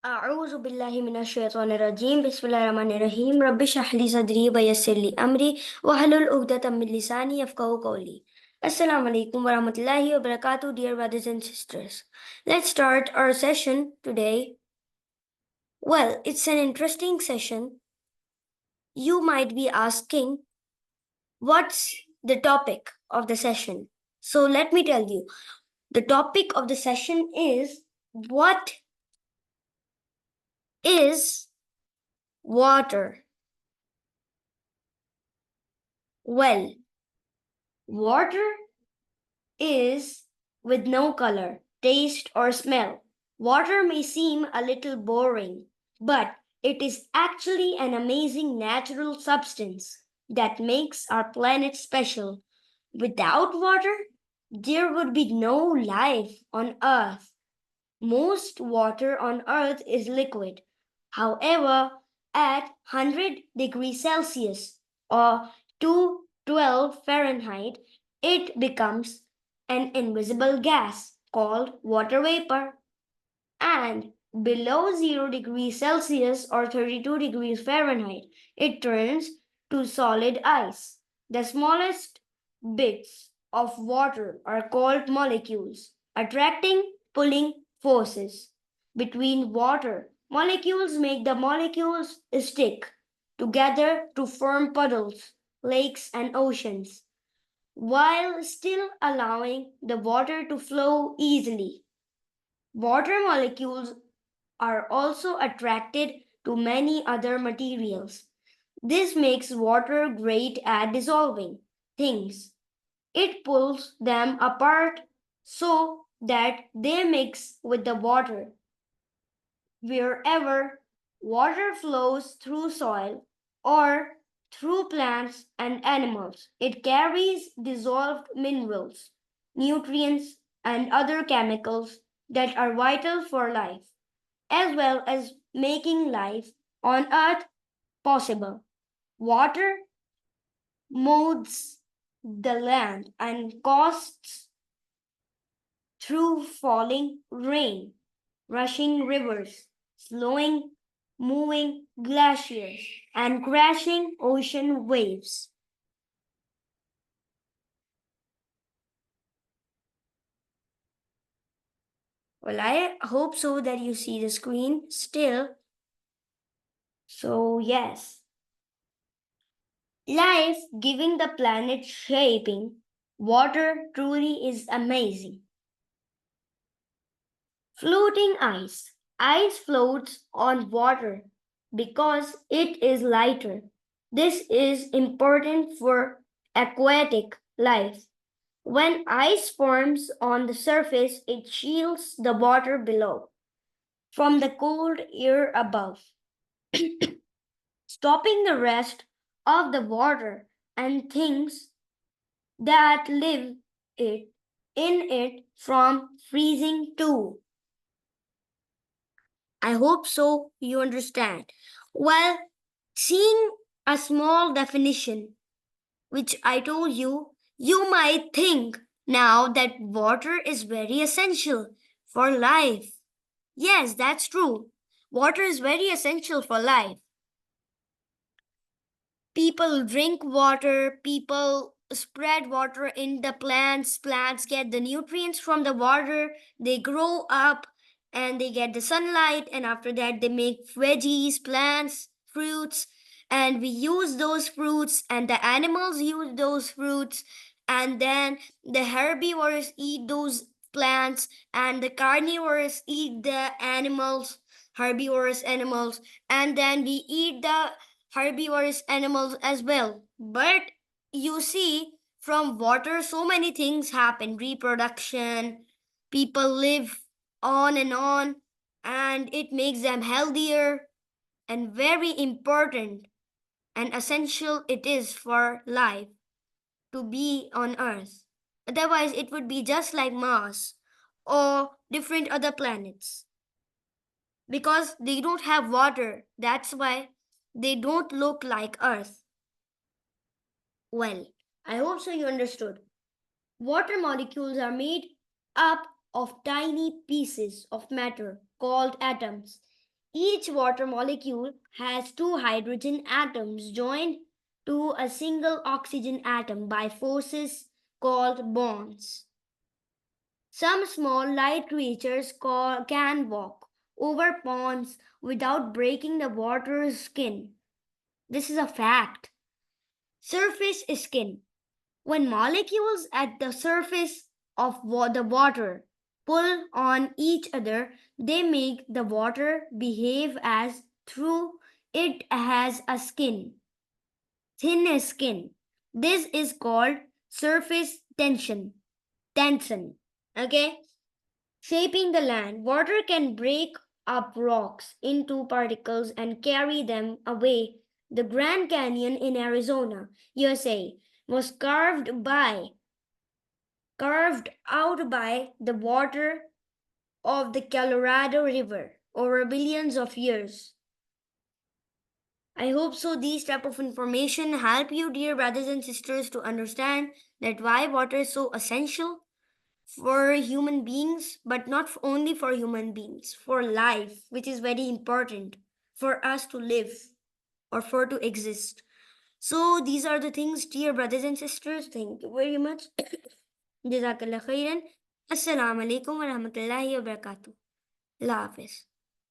أعوذ بالله من الشيطان الرجيم بسم الله الرحمن الرحيم رب اشرح لي صدري ويسر لي أمري واحلل عقدة من لساني يفقهوا قولي. Assalamu alaikum warahmatullahi wabarakatuh, dear brothers and sisters. Let's start our session today. Well, it's an interesting session. You might be asking, what's the topic of the session? So let me tell you. The topic of the session is, what is water? Well, water is with no color, taste, or smell. Water may seem a little boring, but it is actually an amazing natural substance that makes our planet special. Without water, there would be no life on Earth. Most water on Earth is liquid. However, at 100 degrees Celsius or 212 Fahrenheit, it becomes an invisible gas called water vapor. And below 0 degrees Celsius or 32 degrees Fahrenheit, it turns to solid ice. The smallest bits of water are called molecules. Attracting, pulling forces between water molecules make the molecules stick together to form puddles, lakes, and oceans, while still allowing the water to flow easily. Water molecules are also attracted to many other materials. This makes water great at dissolving things. It pulls them apart so that they mix with the water. Wherever water flows through soil or through plants and animals, it carries dissolved minerals, nutrients, and other chemicals that are vital for life, as well as making life on Earth possible. Water moves the land and costs through falling rain, rushing rivers, slowing moving glaciers, and crashing ocean waves. Well, I hope so that you see the screen still. So, yes, life giving the planet shaping, water truly is amazing. Floating ice. Ice floats on water because it is lighter. This is important for aquatic life. When ice forms on the surface, it shields the water below from the cold air above, stopping the rest of the water and things that live it in it from freezing too. I hope so you understand. Well, seeing a small definition which I told you, you might think now that water is very essential for life. Yes, that's true. Water is very essential for life. People drink water, people spread water in the plants, plants get the nutrients from the water, they grow up and they get the sunlight, and after that they make veggies, plants, fruits, and we use those fruits, and the animals use those fruits, and then the herbivores eat those plants, and the carnivores eat the animals, herbivorous animals, and then we eat the herbivorous animals as well. But you see, from water, so many things happen: reproduction, people live on, and it makes them healthier, and very important and essential it is for life to be on Earth. Otherwise, it would be just like Mars or different other planets because they don't have water. That's why they don't look like Earth. Well, I hope so you understood. Water molecules are made up of tiny pieces of matter called atoms. Each water molecule has two hydrogen atoms joined to a single oxygen atom by forces called bonds. Some small light creatures can walk over ponds without breaking the water's skin. This is a fact. Surface skin. When molecules at the surface of the water pull on each other, they make the water behave as though it has a skin, thin skin. This is called surface tension. Tension. Okay? Shaping the land, water can break up rocks into particles and carry them away. The Grand Canyon in Arizona, USA, was carved out by the water of the Colorado River over billions of years. I hope so these type of information help you, dear brothers and sisters, to understand that why water is so essential for human beings, but not only for human beings, for life, which is very important for us to live or for to exist. So these are the things, dear brothers and sisters. Thank you very much. Jazakallah khairan. Assalamu alaikum wa rahmatullahi wa barakatuh. Allah Hafiz.